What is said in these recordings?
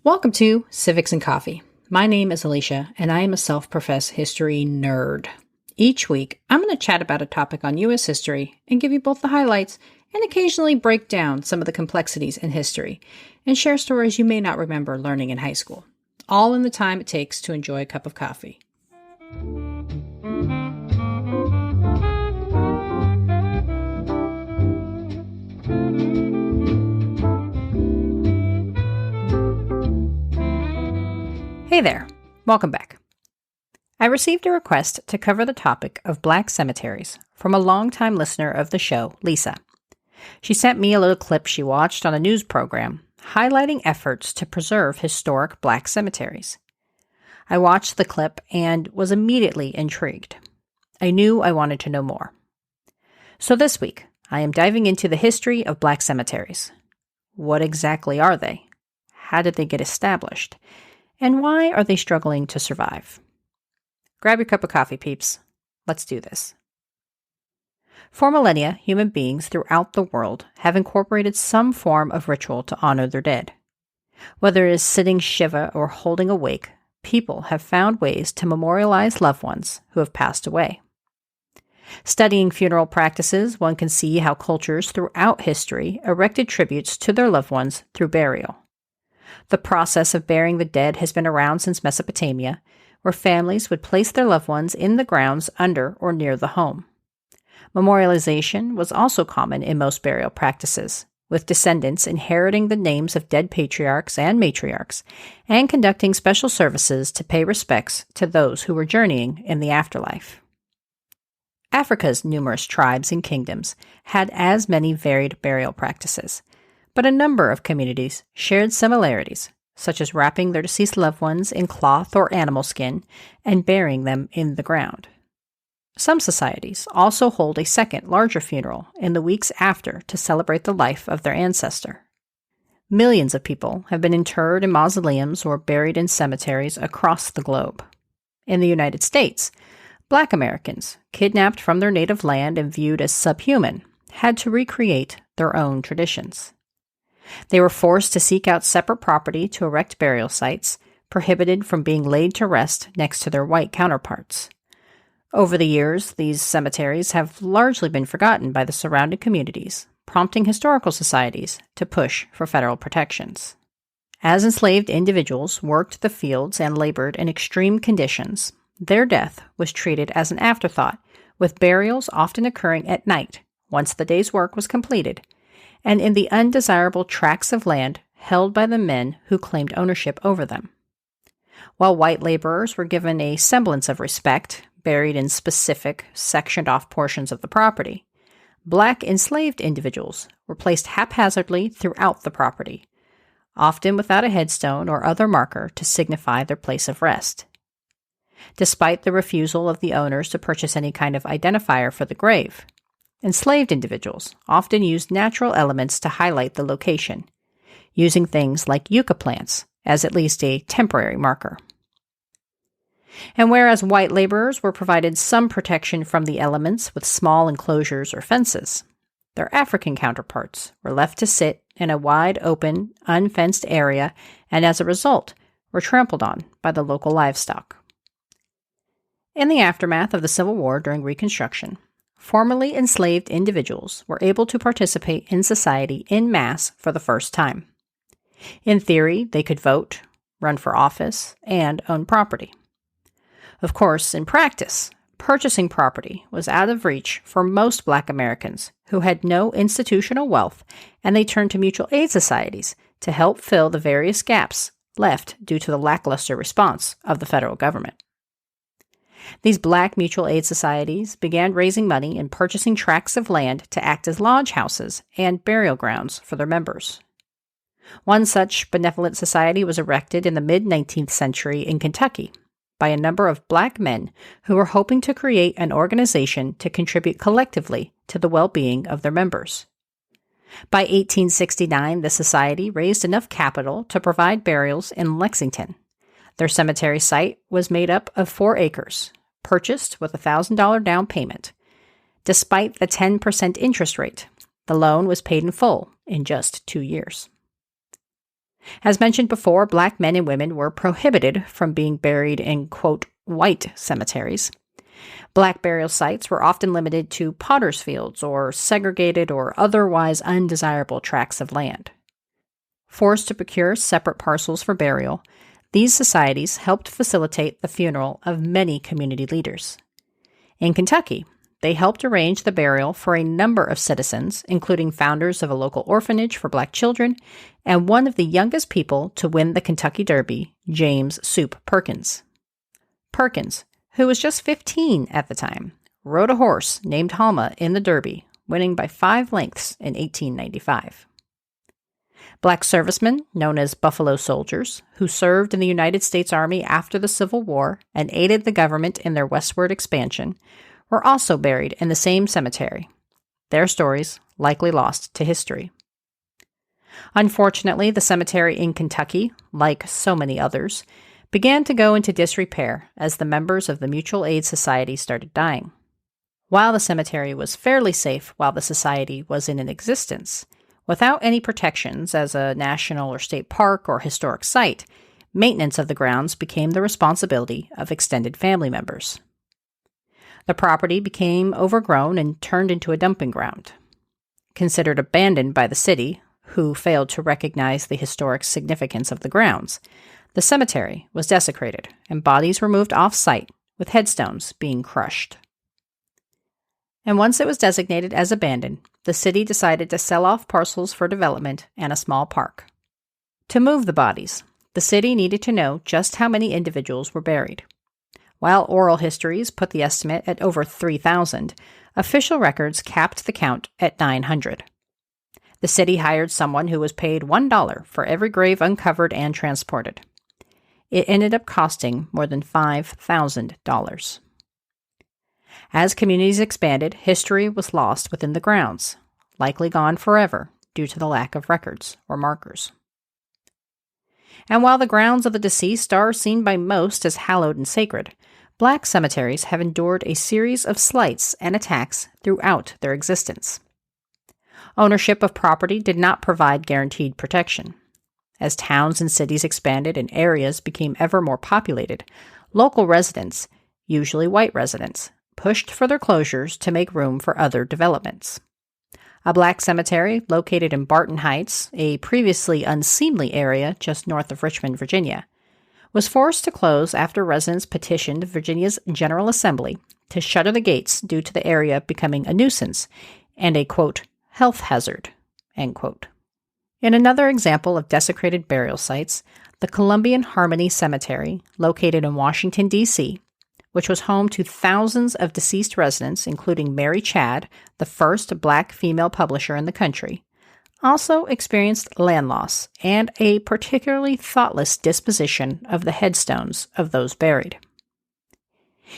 Welcome to Civics and Coffee. My name is Alicia, and I am a self-professed history nerd. Each week, I'm going to chat about a topic on U.S. history and give you both the highlights and occasionally break down some of the complexities in history and share stories you may not remember learning in high school, all in the time it takes to enjoy a cup of coffee. Hey there, welcome back. I received a request to cover the topic of Black cemeteries from a longtime listener of the show, Lisa. She sent me a little clip she watched on a news program highlighting efforts to preserve historic Black cemeteries. I watched the clip and was immediately intrigued. I knew I wanted to know more. So this week, I am diving into the history of Black cemeteries. What exactly are they? How did they get established? And why are they struggling to survive? Grab your cup of coffee, peeps. Let's do this. For millennia, human beings throughout the world have incorporated some form of ritual to honor their dead. Whether it is sitting Shiva or holding a wake, people have found ways to memorialize loved ones who have passed away. Studying funeral practices, one can see how cultures throughout history erected tributes to their loved ones through burial. The process of burying the dead has been around since Mesopotamia, where families would place their loved ones in the grounds under or near the home. Memorialization was also common in most burial practices, with descendants inheriting the names of dead patriarchs and matriarchs, and conducting special services to pay respects to those who were journeying in the afterlife. Africa's numerous tribes and kingdoms had as many varied burial practices, but a number of communities shared similarities, such as wrapping their deceased loved ones in cloth or animal skin and burying them in the ground. Some societies also hold a second, larger funeral in the weeks after to celebrate the life of their ancestor. Millions of people have been interred in mausoleums or buried in cemeteries across the globe. In the United States, Black Americans, kidnapped from their native land and viewed as subhuman, had to recreate their own traditions. They were forced to seek out separate property to erect burial sites, prohibited from being laid to rest next to their white counterparts. Over the years, these cemeteries have largely been forgotten by the surrounding communities, prompting historical societies to push for federal protections. As enslaved individuals worked the fields and labored in extreme conditions, their death was treated as an afterthought, with burials often occurring at night, once the day's work was completed, and in the undesirable tracts of land held by the men who claimed ownership over them. While white laborers were given a semblance of respect, buried in specific, sectioned-off portions of the property, Black enslaved individuals were placed haphazardly throughout the property, often without a headstone or other marker to signify their place of rest. Despite the refusal of the owners to purchase any kind of identifier for the grave, enslaved individuals often used natural elements to highlight the location, using things like yucca plants as at least a temporary marker. And whereas white laborers were provided some protection from the elements with small enclosures or fences, their African counterparts were left to sit in a wide open, unfenced area and as a result were trampled on by the local livestock. In the aftermath of the Civil War during Reconstruction, formerly enslaved individuals were able to participate in society en masse for the first time. In theory, they could vote, run for office, and own property. Of course, in practice, purchasing property was out of reach for most Black Americans who had no institutional wealth, and they turned to mutual aid societies to help fill the various gaps left due to the lackluster response of the federal government. These Black mutual aid societies began raising money and purchasing tracts of land to act as lodge houses and burial grounds for their members. One such benevolent society was erected in the mid-19th century in Kentucky by a number of Black men who were hoping to create an organization to contribute collectively to the well-being of their members. By 1869, the society raised enough capital to provide burials in Lexington. Their cemetery site was made up of 4 acres, purchased with a $1,000 down payment. Despite the 10% interest rate, the loan was paid in full in just 2 years. As mentioned before, Black men and women were prohibited from being buried in, quote, white cemeteries. Black burial sites were often limited to potter's fields or segregated or otherwise undesirable tracts of land. Forced to procure separate parcels for burial, these societies helped facilitate the funeral of many community leaders. In Kentucky, they helped arrange the burial for a number of citizens, including founders of a local orphanage for Black children and one of the youngest people to win the Kentucky Derby, James "Soup" Perkins. Perkins, who was just 15 at the time, rode a horse named Halma in the Derby, winning by 5 lengths in 1895. Black servicemen, known as Buffalo Soldiers, who served in the United States Army after the Civil War and aided the government in their westward expansion, were also buried in the same cemetery, their stories likely lost to history. Unfortunately, the cemetery in Kentucky, like so many others, began to go into disrepair as the members of the Mutual Aid Society started dying. While the cemetery was fairly safe while the society was in existence, without any protections as a national or state park or historic site, maintenance of the grounds became the responsibility of extended family members. The property became overgrown and turned into a dumping ground. Considered abandoned by the city, who failed to recognize the historic significance of the grounds, the cemetery was desecrated and bodies were moved off-site, with headstones being crushed. And once it was designated as abandoned, the city decided to sell off parcels for development and a small park. To move the bodies, the city needed to know just how many individuals were buried. While oral histories put the estimate at over 3,000, official records capped the count at 900. The city hired someone who was paid $1 for every grave uncovered and transported. It ended up costing more than $5,000. As communities expanded, history was lost within the grounds, likely gone forever due to the lack of records or markers. And while the grounds of the deceased are seen by most as hallowed and sacred, Black cemeteries have endured a series of slights and attacks throughout their existence. Ownership of property did not provide guaranteed protection. As towns and cities expanded and areas became ever more populated, local residents, usually white residents, pushed for their closures to make room for other developments. A Black cemetery located in Barton Heights, a previously unseemly area just north of Richmond, Virginia, was forced to close after residents petitioned Virginia's General Assembly to shutter the gates due to the area becoming a nuisance and a, quote, health hazard, end quote. In another example of desecrated burial sites, the Columbian Harmony Cemetery, located in Washington, D.C., which was home to thousands of deceased residents, including Mary Chadd, the first Black female publisher in the country, also experienced land loss and a particularly thoughtless disposition of the headstones of those buried.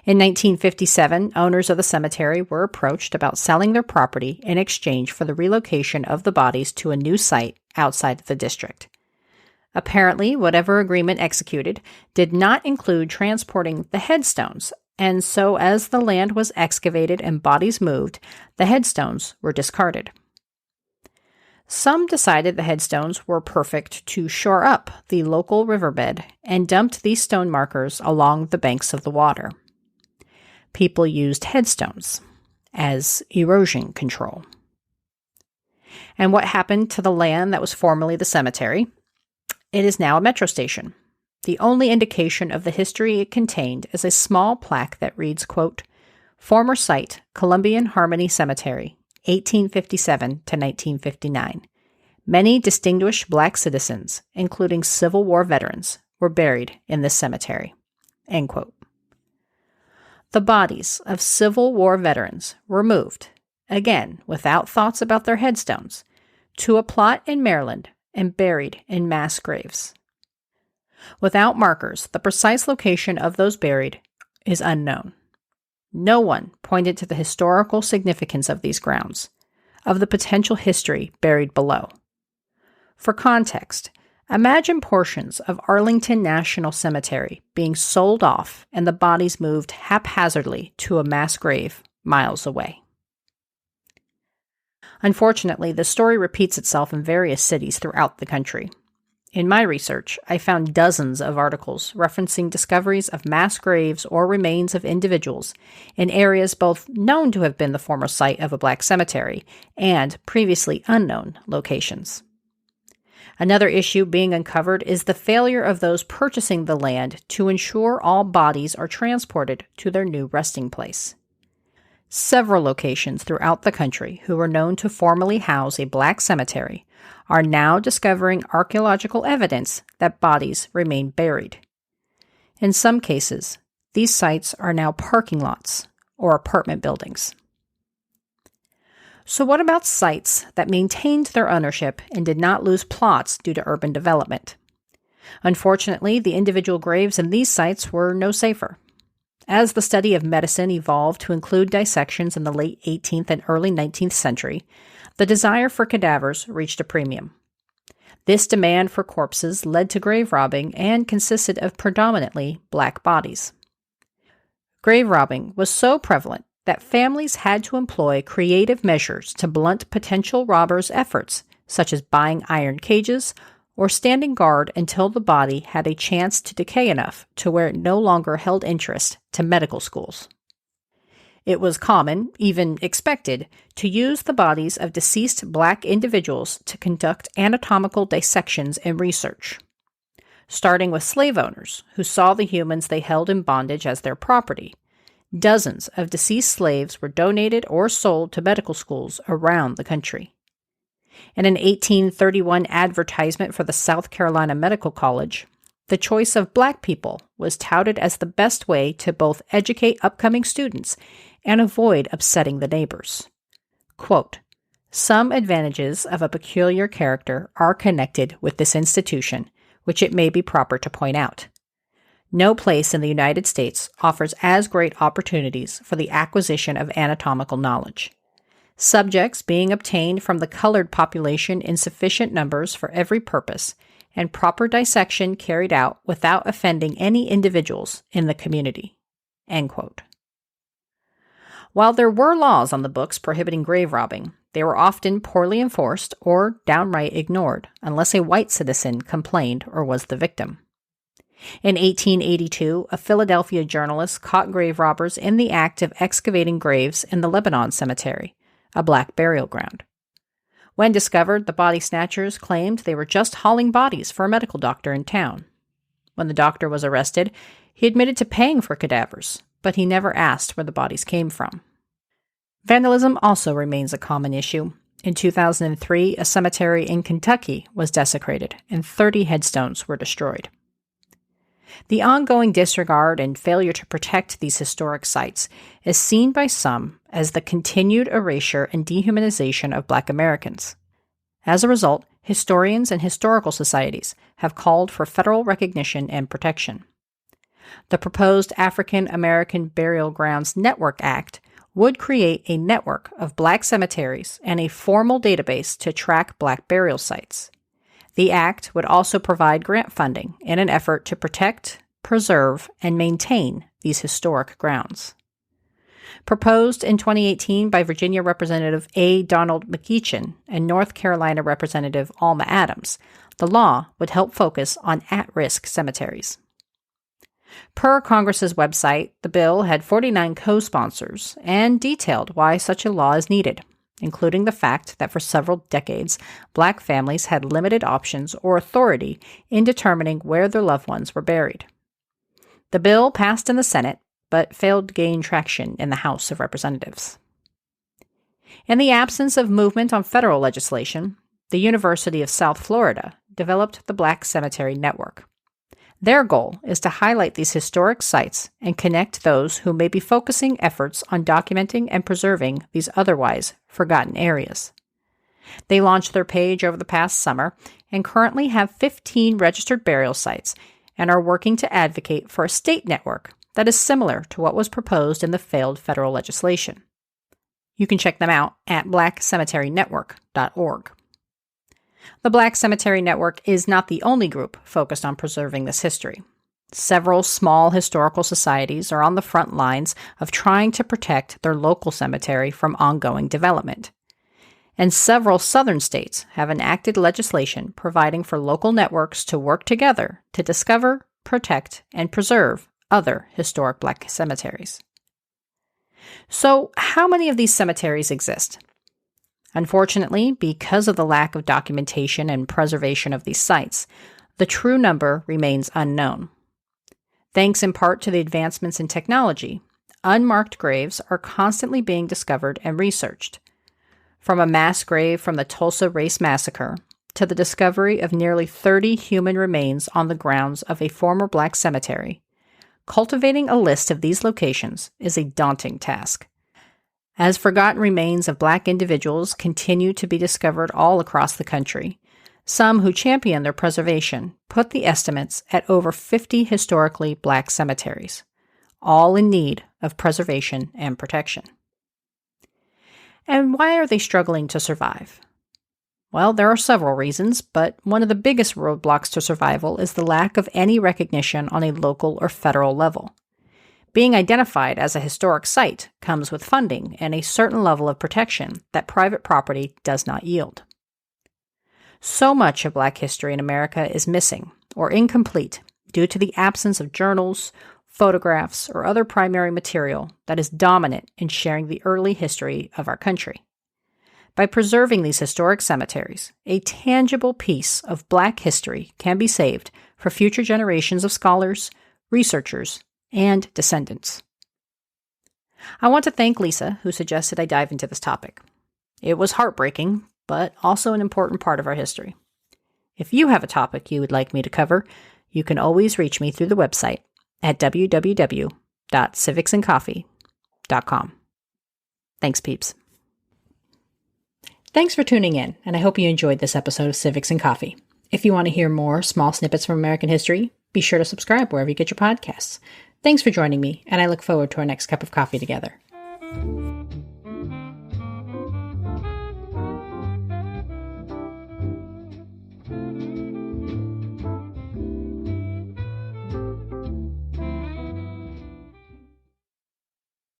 In 1957, owners of the cemetery were approached about selling their property in exchange for the relocation of the bodies to a new site outside of the district. Apparently, whatever agreement executed did not include transporting the headstones, and so as the land was excavated and bodies moved, the headstones were discarded. Some decided the headstones were perfect to shore up the local riverbed and dumped these stone markers along the banks of the water. People used headstones as erosion control. And what happened to the land that was formerly the cemetery? It is now a metro station. The only indication of the history it contained is a small plaque that reads, quote, Former site, Columbian Harmony Cemetery, 1857 to 1959. Many distinguished Black citizens, including Civil War veterans, were buried in this cemetery, end quote. The bodies of Civil War veterans were moved, again without thoughts about their headstones, to a plot in Maryland and buried in mass graves. Without markers, the precise location of those buried is unknown. No one pointed to the historical significance of these grounds, of the potential history buried below. For context, imagine portions of Arlington National Cemetery being sold off and the bodies moved haphazardly to a mass grave miles away. Unfortunately, the story repeats itself in various cities throughout the country. In my research, I found dozens of articles referencing discoveries of mass graves or remains of individuals in areas both known to have been the former site of a black cemetery and previously unknown locations. Another issue being uncovered is the failure of those purchasing the land to ensure all bodies are transported to their new resting place. Several locations throughout the country who were known to formerly house a black cemetery are now discovering archaeological evidence that bodies remain buried. In some cases, these sites are now parking lots or apartment buildings. So what about sites that maintained their ownership and did not lose plots due to urban development? Unfortunately, the individual graves in these sites were no safer. As the study of medicine evolved to include dissections in the late 18th and early 19th century, the desire for cadavers reached a premium. This demand for corpses led to grave robbing and consisted of predominantly black bodies. Grave robbing was so prevalent that families had to employ creative measures to blunt potential robbers' efforts, such as buying iron cages or standing guard until the body had a chance to decay enough to where it no longer held interest to medical schools. It was common, even expected, to use the bodies of deceased black individuals to conduct anatomical dissections and research. Starting with slave owners who saw the humans they held in bondage as their property, dozens of deceased slaves were donated or sold to medical schools around the country. In an 1831 advertisement for the South Carolina Medical College, the choice of black people was touted as the best way to both educate upcoming students and avoid upsetting the neighbors. Quote, "Some advantages of a peculiar character are connected with this institution, which it may be proper to point out. No place in the United States offers as great opportunities for the acquisition of anatomical knowledge. Subjects being obtained from the colored population in sufficient numbers for every purpose, and proper dissection carried out without offending any individuals in the community." End quote. While there were laws on the books prohibiting grave robbing, they were often poorly enforced or downright ignored unless a white citizen complained or was the victim. In 1882, a Philadelphia journalist caught grave robbers in the act of excavating graves in the Lebanon Cemetery, a black burial ground. When discovered, the body snatchers claimed they were just hauling bodies for a medical doctor in town. When the doctor was arrested, he admitted to paying for cadavers, but he never asked where the bodies came from. Vandalism also remains a common issue. In 2003, a cemetery in Kentucky was desecrated, and 30 headstones were destroyed. The ongoing disregard and failure to protect these historic sites is seen by some as the continued erasure and dehumanization of Black Americans. As a result, historians and historical societies have called for federal recognition and protection. The proposed African American Burial Grounds Network Act would create a network of Black cemeteries and a formal database to track Black burial sites. The act would also provide grant funding in an effort to protect, preserve, and maintain these historic grounds. Proposed in 2018 by Virginia Representative A. Donald McEachin and North Carolina Representative Alma Adams, the law would help focus on at-risk cemeteries. Per Congress's website, the bill had 49 co-sponsors and detailed why such a law is needed, including the fact that for several decades, Black families had limited options or authority in determining where their loved ones were buried. The bill passed in the Senate, but failed to gain traction in the House of Representatives. In the absence of movement on federal legislation, the University of South Florida developed the Black Cemetery Network. Their goal is to highlight these historic sites and connect those who may be focusing efforts on documenting and preserving these otherwise forgotten areas. They launched their page over the past summer and currently have 15 registered burial sites and are working to advocate for a state network that is similar to what was proposed in the failed federal legislation. You can check them out at blackcemeterynetwork.org. The Black Cemetery Network is not the only group focused on preserving this history. Several small historical societies are on the front lines of trying to protect their local cemetery from ongoing development. And several southern states have enacted legislation providing for local networks to work together to discover, protect, and preserve other historic Black cemeteries. So, how many of these cemeteries exist? Unfortunately, because of the lack of documentation and preservation of these sites, the true number remains unknown. Thanks in part to the advancements in technology, unmarked graves are constantly being discovered and researched. From a mass grave from the Tulsa Race Massacre to the discovery of nearly 30 human remains on the grounds of a former Black cemetery, cultivating a list of these locations is a daunting task. As forgotten remains of Black individuals continue to be discovered all across the country, some who champion their preservation put the estimates at over 50 historically Black cemeteries, all in need of preservation and protection. And why are they struggling to survive? Well, there are several reasons, but one of the biggest roadblocks to survival is the lack of any recognition on a local or federal level. Being identified as a historic site comes with funding and a certain level of protection that private property does not yield. So much of Black history in America is missing or incomplete due to the absence of journals, photographs, or other primary material that is dominant in sharing the early history of our country. By preserving these historic cemeteries, a tangible piece of Black history can be saved for future generations of scholars, researchers, and descendants. I want to thank Lisa, who suggested I dive into this topic. It was heartbreaking, but also an important part of our history. If you have a topic you would like me to cover, you can always reach me through the website at www.civicsandcoffee.com. Thanks, peeps. Thanks for tuning in, and I hope you enjoyed this episode of Civics and Coffee. If you want to hear more small snippets from American history, be sure to subscribe wherever you get your podcasts. Thanks for joining me, and I look forward to our next cup of coffee together.